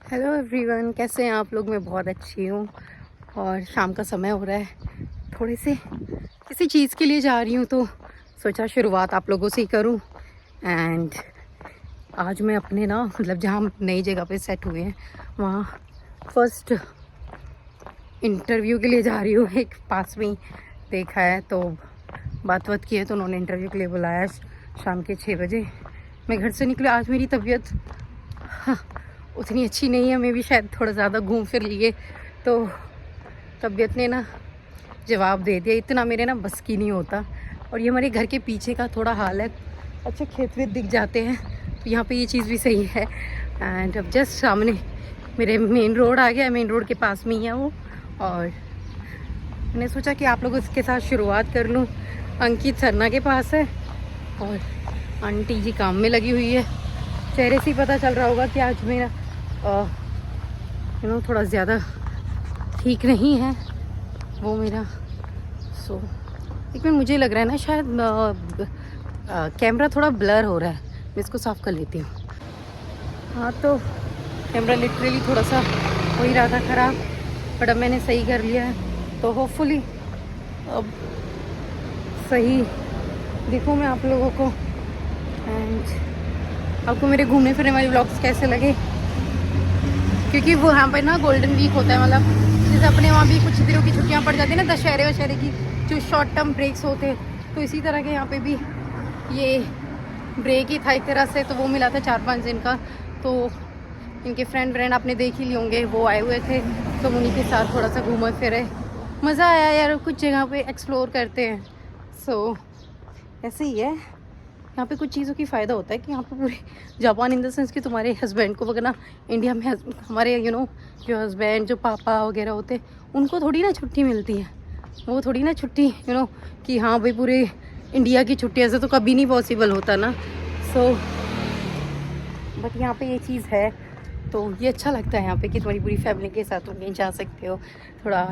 Hello everyone, कैसे हैं आप लोग। मैं बहुत अच्छी हूँ और शाम का समय हो रहा है। थोड़े से किसी चीज़ के लिए जा रही हूँ तो सोचा शुरुआत आप लोगों से ही करूँ। एंड आज मैं अपने मतलब जहाँ हम नई जगह पे सेट हुए हैं वहाँ फर्स्ट इंटरव्यू के लिए जा रही हूँ। एक पास में ही देखा है तो बात की है तो उन्होंने इंटरव्यू के लिए बुलाया शाम के 6 बजे। मैं घर से निकली। आज मेरी तबीयत उतनी अच्छी नहीं है। मैं भी शायद थोड़ा ज़्यादा घूम फिर लिए तो तबीयत ने जवाब दे दिया। इतना मेरे बस की नहीं होता। और ये हमारे घर के पीछे का थोड़ा हाल है। अच्छे खेत वेत दिख जाते हैं तो यहाँ पे ये चीज़ भी सही है। एंड अब जस्ट सामने मेरे मेन रोड आ गया। मेन रोड के पास में ही है वो। और मैंने सोचा कि आप लोगों के साथ शुरुआत कर लूँ। अंकित सरना के पास है और आंटी जी काम में लगी हुई है। चेहरे से ही पता चल रहा होगा कि आज मेरा थोड़ा ज़्यादा ठीक नहीं है वो मेरा। लेकिन मुझे लग रहा है शायद कैमरा थोड़ा ब्लर हो रहा है। मैं इसको साफ़ कर लेती हूँ। हाँ, तो कैमरा लिटरली थोड़ा सा हो ही रहा था ख़राब, बट अब मैंने सही कर लिया है तो होपफुली अब सही दिखूँ मैं आप लोगों को। एंड आपको मेरे घूमने फिरने वाले व्लॉग्स कैसे लगे, क्योंकि वो यहाँ पर गोल्डन वीक होता है। मतलब जैसे अपने वहाँ भी कुछ दिनों की छुट्टियाँ पड़ जाती है दशहरे वशहरे की, जो शॉर्ट टर्म ब्रेक्स होते हैं, तो इसी तरह के यहाँ पे भी ये ब्रेक ही था एक तरह से। तो वो मिला था 4-5 दिन का। तो इनके फ्रेंड आपने देख ही लिए होंगे, वो आए हुए थे तो उन्हीं के साथ थोड़ा सा घूमे फिरे। मज़ा आया यार, कुछ जगह पे एक्सप्लोर करते हैं। ऐसे ही है यहाँ पे। कुछ चीज़ों की फ़ायदा होता है कि यहाँ पे पूरे जापान इन द सेंस कि तुम्हारे हस्बैंड को वगैरह इंडिया में हमारे जो हस्बैंड जो पापा वगैरह होते हैं उनको थोड़ी छुट्टी मिलती है। वो थोड़ी छुट्टी कि हाँ भाई पूरे इंडिया की छुट्टी ऐसे तो कभी नहीं पॉसिबल होता ना। बट यहाँ पे ये चीज़ है तो ये अच्छा लगता है यहाँ पे कि तुम्हारी पूरी फैमिली के साथ तुम कहीं जा सकते हो। थोड़ा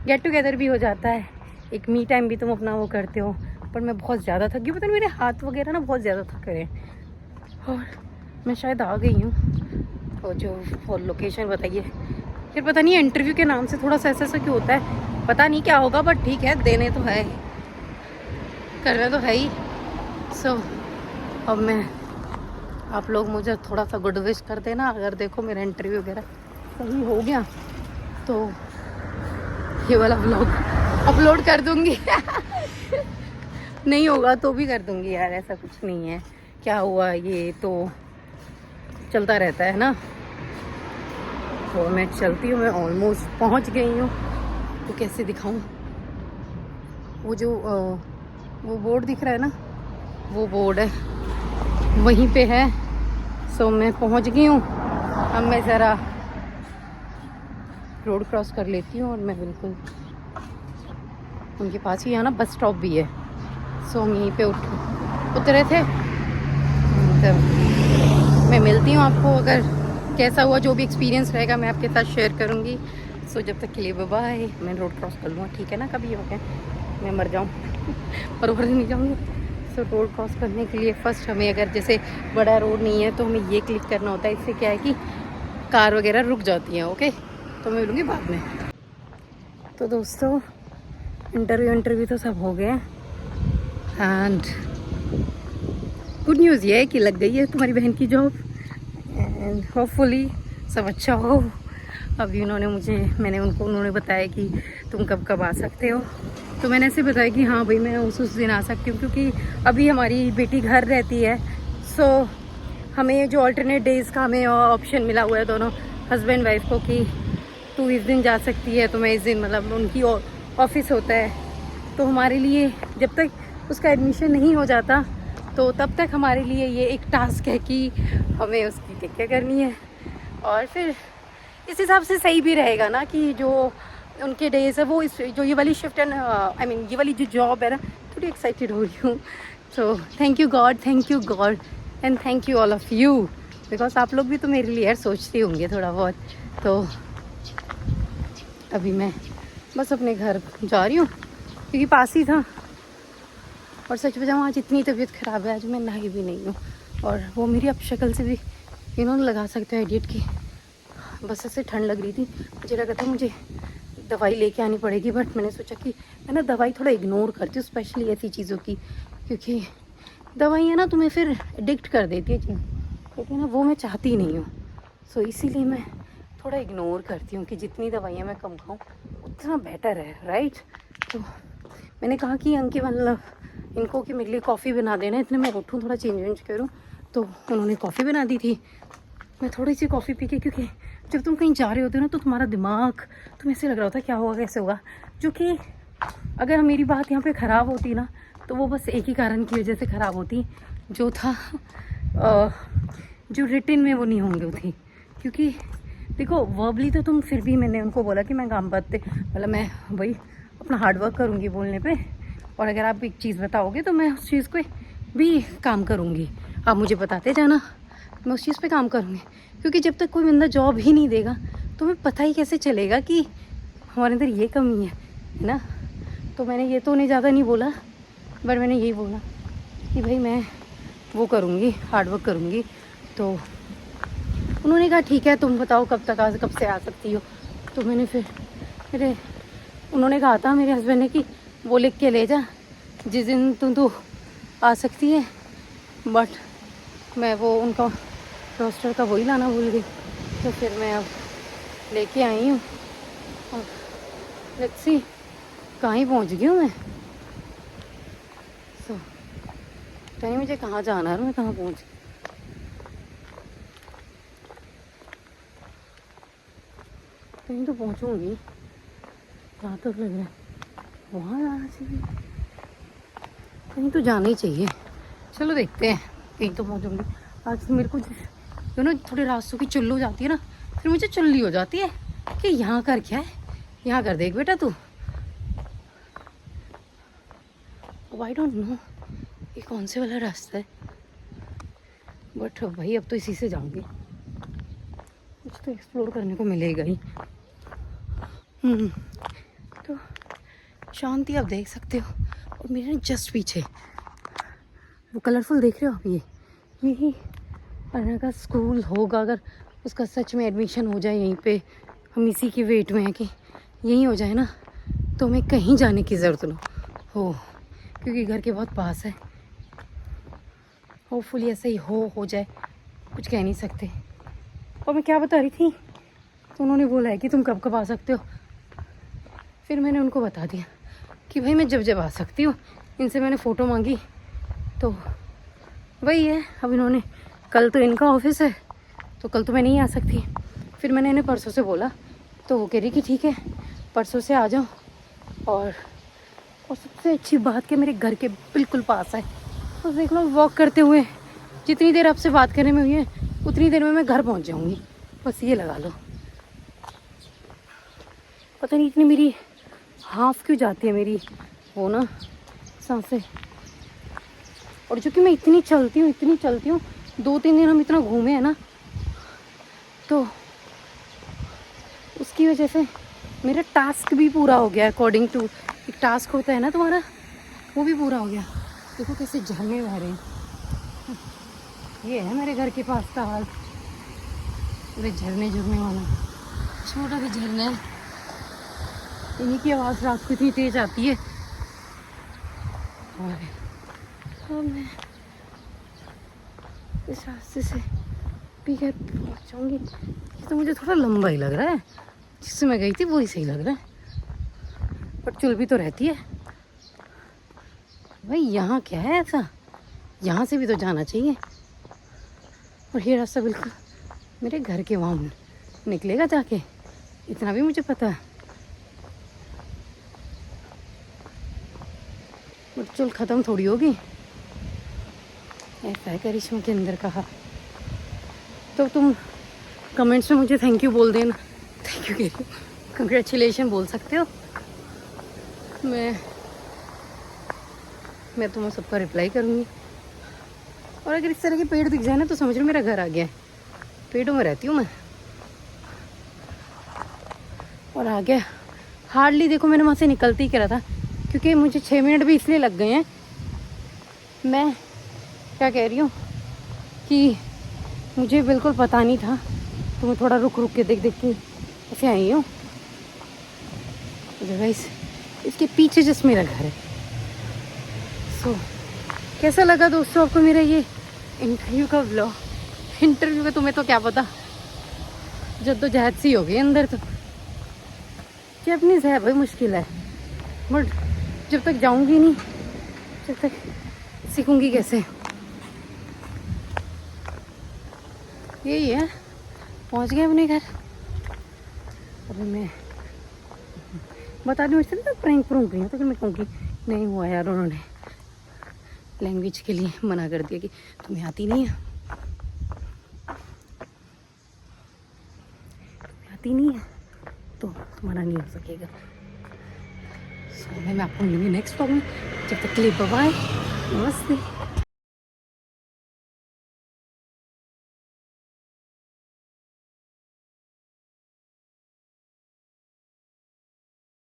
गेट टुगेदर भी हो जाता है। एक मी टाइम भी तुम अपना वो करते हो। पर मैं बहुत ज़्यादा थक गई, पता नहीं मेरे हाथ वगैरह बहुत ज़्यादा थक रहे हैं। और मैं शायद आ गई हूँ और जो लोकेशन बताइए। फिर पता नहीं इंटरव्यू के नाम से थोड़ा सा ऐसा क्यों होता है, पता नहीं क्या होगा, बट ठीक है, देने तो है, करना तो है ही। अब मैं आप लोग मुझे थोड़ा सा गुड विश कर देना। अगर देखो मेरा इंटरव्यू वगैरह सही हो गया तो ये वाला व्लॉग अपलोड कर दूँगी नहीं होगा तो भी कर दूँगी यार, ऐसा कुछ नहीं है। क्या हुआ, ये तो चलता रहता है ना। तो मैं चलती हूँ। मैं ऑलमोस्ट पहुँच गई हूँ। तो कैसे दिखाऊँ, वो जो वो बोर्ड दिख रहा है ना, वो बोर्ड है वहीं पे है। मैं पहुँच गई हूँ। अब मैं ज़रा रोड क्रॉस कर लेती हूँ और मैं बिल्कुल उनके पास ही, यहाँ बस स्टॉप भी है। हम यहीं पे उतरे थे। तो मैं मिलती हूँ आपको। अगर कैसा हुआ, जो भी एक्सपीरियंस रहेगा मैं आपके साथ शेयर करूँगी। जब तक के लिए बाय बाय। मैं रोड क्रॉस कर लूँगा, ठीक है ना। कभी हो गया मैं मर जाऊँ और उधर नहीं जाऊँगी। रोड क्रॉस करने के लिए फ़र्स्ट हमें, अगर जैसे बड़ा रोड नहीं है तो हमें ये क्लिक करना होता है। इससे क्या है कि कार वगैरह रुक जाती हैं। ओके, तो मैं मिलूँगी बाद में। तो दोस्तों इंटरव्यू तो सब हो गए एंड गुड न्यूज़ ये है कि लग गई है तुम्हारी बहन की जॉब एंड होपफुली सब अच्छा हो। अभी मैंने उन्होंने बताया कि तुम कब कब आ सकते हो। तो मैंने ऐसे बताया कि हाँ भाई मैं उस दिन आ सकती हूँ, क्योंकि अभी हमारी बेटी घर रहती है। हमें जो अल्टरनेट डेज़ का हमें ऑप्शन मिला हुआ है दोनों हस्बैंड वाइफ को कि तू इस दिन जा सकती है तो मैं इस दिन, मतलब उनकी ऑफिस होता है। तो हमारे लिए जब तक उसका एडमिशन नहीं हो जाता तो तब तक हमारे लिए ये एक टास्क है कि हमें उसकी क्या करनी है। और फिर इस हिसाब से सही भी रहेगा ना कि जो उनके डेज है वो जो ये वाली शिफ्ट है ये वाली जो जॉब है ना, थोड़ी एक्साइटेड हो रही हूँ। तो thank you God and thank you all of you, because आप लोग भी तो मेरे लिए यार सोचते होंगे थोड़ा बहुत। तो अभी मैं बस अपने घर जा रही हूँ क्योंकि पास ही था। और सच बताऊँ आज इतनी तबीयत ख़राब है, आज मैं नहाई भी नहीं हूँ। और वो मेरी अब शक्ल से भी लगा सकते हो एडिट की बस ऐसे ठंड लग रही थी, मुझे लगा था मुझे दवाई लेके आनी पड़ेगी, बट मैंने सोचा कि मैं ना दवाई थोड़ा इग्नोर करती हूँ, स्पेशली ऐसी चीज़ों की, क्योंकि दवाइयाँ ना तुम्हें फिर एडिक्ट कर देती है चीज़, क्योंकि ना वो मैं चाहती नहीं हूँ। सो इसीलिए मैं थोड़ा इग्नोर करती हूँ कि जितनी दवाइयाँ मैं कम खाऊँ उतना बेटर है, राइट। तो मैंने कहा कि अंकित मतलब इनको कि मेरे लिए कॉफ़ी बना देना, इतने मैं उठूँ थोड़ा चेंज वेंज करूँ, तो उन्होंने कॉफ़ी बना दी थी। मैं थोड़ी सी कॉफ़ी पी के, क्योंकि जब तुम कहीं जा रहे होते हो ना तो तुम्हारा दिमाग तुम्हें ऐसे लग रहा होता है क्या होगा कैसे होगा, जो कि अगर मेरी बात यहाँ पे ख़राब होती ना तो वो बस एक ही कारण की वजह से ख़राब होती, जो था जो रिटिन में वो नहीं होंगे थी। क्योंकि देखो वर्बली तो तुम फिर भी, मैंने उनको बोला कि मैं काम करते मतलब मैं भाई अपना हार्डवर्क करूँगी बोलने पे, और अगर आप एक चीज़ बताओगे तो मैं उस चीज़ को भी काम करूँगी, आप मुझे बताते जाना, मैं उस चीज़ पे काम करूँगी। क्योंकि जब तक कोई बंदा जॉब ही नहीं देगा तो हमें पता ही कैसे चलेगा कि हमारे अंदर ये कमी है ना। तो मैंने ये तो उन्हें ज़्यादा नहीं बोला, बट मैंने यही बोला कि भाई मैं वो करूँगी, हार्डवर्क करूँगी। तो उन्होंने कहा ठीक है तुम बताओ कब से आ सकती हो। तो मैंने फिर उन्होंने कहा था मेरे हस्बैंड ने कि वो लिख के ले जा जिस दिन तू आ सकती है, बट मैं वो उनका रोस्टर का वही लाना भूल गई। तो फिर मैं अब लेके आई हूँ और लेट्स सी कहाँ ही पहुँच गई हूँ मैं। सो कहीं मुझे कहाँ जाना है, मैं कहाँ पहुँच, कहीं तो पहुँचूँगी, जहाँ तक लग रहा है वहाँ जाना चाहिए, कहीं तो जाना ही चाहिए। चलो देखते हैं, कहीं तो पहुँचूँगी। आज मेरे को जो ना थोड़े रास्तों की चुल्लू जाती है ना, फिर मुझे चुल्ली हो जाती है कि यहाँ कर क्या है, यहाँ कर देख बेटा तू। आई डोंट नो ये कौन से वाला रास्ता है, बट भाई अब तो इसी से जाऊँगी, कुछ तो एक्सप्लोर करने को मिलेगा ही। तो शांति आप देख सकते हो, और मेरे जस्ट पीछे वो कलरफुल देख रहे हो आप, यही अरना का स्कूल होगा। अगर उसका सच में एडमिशन हो जाए यहीं पे, हम इसी की वेट में है कि यहीं हो जाए ना, तो हमें कहीं जाने की ज़रूरत ना हो, क्योंकि घर के बहुत पास है। होपफुली ऐसा ही हो जाए, कुछ कह नहीं सकते। और मैं क्या बता रही थी, तो उन्होंने बोला है कि तुम कब कब आ सकते हो। फिर मैंने उनको बता दिया कि भाई मैं जब जब आ सकती हूँ। इनसे मैंने फ़ोटो मांगी तो वही है, अब इन्होंने कल तो इनका ऑफिस है तो कल तो मैं नहीं आ सकती। फिर मैंने इन्हें परसों से बोला तो वो कह रही कि ठीक है परसों से आ जाओ। और सबसे अच्छी बात कि मेरे घर के बिल्कुल पास है, तो देख लो वॉक करते हुए जितनी देर आपसे बात करने में हुई है उतनी देर में मैं घर पहुंच जाऊंगी, बस ये लगा लो। पता नहीं इतनी मेरी हाफ क्यों जाती है मेरी वो ना सांसें। और जो कि मैं इतनी चलती हूँ 2-3 दिन हम इतना घूमे हैं ना, तो उसकी वजह से मेरा टास्क भी पूरा हो गया। अकॉर्डिंग टू एक टास्क होता है ना तुम्हारा, वो भी पूरा हो गया। देखो कैसे झरने बह रहे हैं, ये है मेरे घर के पास का हाल। पूरे झरने वाला छोटा भी झरना है, इन्हीं की आवाज़ रात को इतनी तेज आती है। और अब मैं इस रास्ते से भी घर पहुँच जाऊँगी। ये तो मुझे थोड़ा लंबा ही लग रहा है, जिससे मैं गई थी वही सही लग रहा है, पर चुल भी तो रहती है भाई। यहाँ क्या है ऐसा, यहाँ से भी तो जाना चाहिए। और ये रास्ता बिल्कुल मेरे घर के वहाँ निकलेगा जाके, इतना भी मुझे पता है। बट चुल ख़त्म थोड़ी होगी, ऐसा है करिश्मा के अंदर कहा। तो तुम कमेंट्स में मुझे थैंक यू बोल देना, थैंक यू के कंग्रेचुलेशन बोल सकते हो। मैं तुम्हें सबका रिप्लाई करूँगी। और अगर इस तरह के पेड़ दिख जाए ना तो समझ लो मेरा घर आ गया है। पेड़ों में रहती हूँ मैं। और आ गया हार्डली, देखो मैंने वहाँ से निकलते ही करा था, क्योंकि मुझे 6 मिनट भी इसलिए लग गए हैं। मैं क्या कह रही हूँ कि मुझे बिल्कुल पता नहीं था तो मैं थोड़ा रुक रुक के देख देख के ऐसे आई हूँ। गाइस इसके पीछे जस्ट मेरा घर है। सो कैसा लगा दोस्तों आपको मेरा ये इंटरव्यू का व्लॉग? इंटरव्यू का तुम्हें तो क्या पता, जद्दोजहद सी हो गई अंदर। तो जैपनीज है भाई, मुश्किल है, बट जब तक जाऊंगी नहीं जब तक सीखूंगी कैसे। यही है, पहुंच गए अपने घर। अभी मैं बता दूँ इससे ना प्रैंक प्रूंक रही हूँ, तो फिर मैं कहूँगी नहीं हुआ यार, उन्होंने लैंग्वेज के लिए मना कर दिया कि तुम्हें आती नहीं है, आती नहीं है तो तुम्हारा नहीं हो सकेगा। सो मैं आपको मिलूंगी नेक्स्ट व्लॉग में। जब तक के लिए बाय बाय, नमस्ते।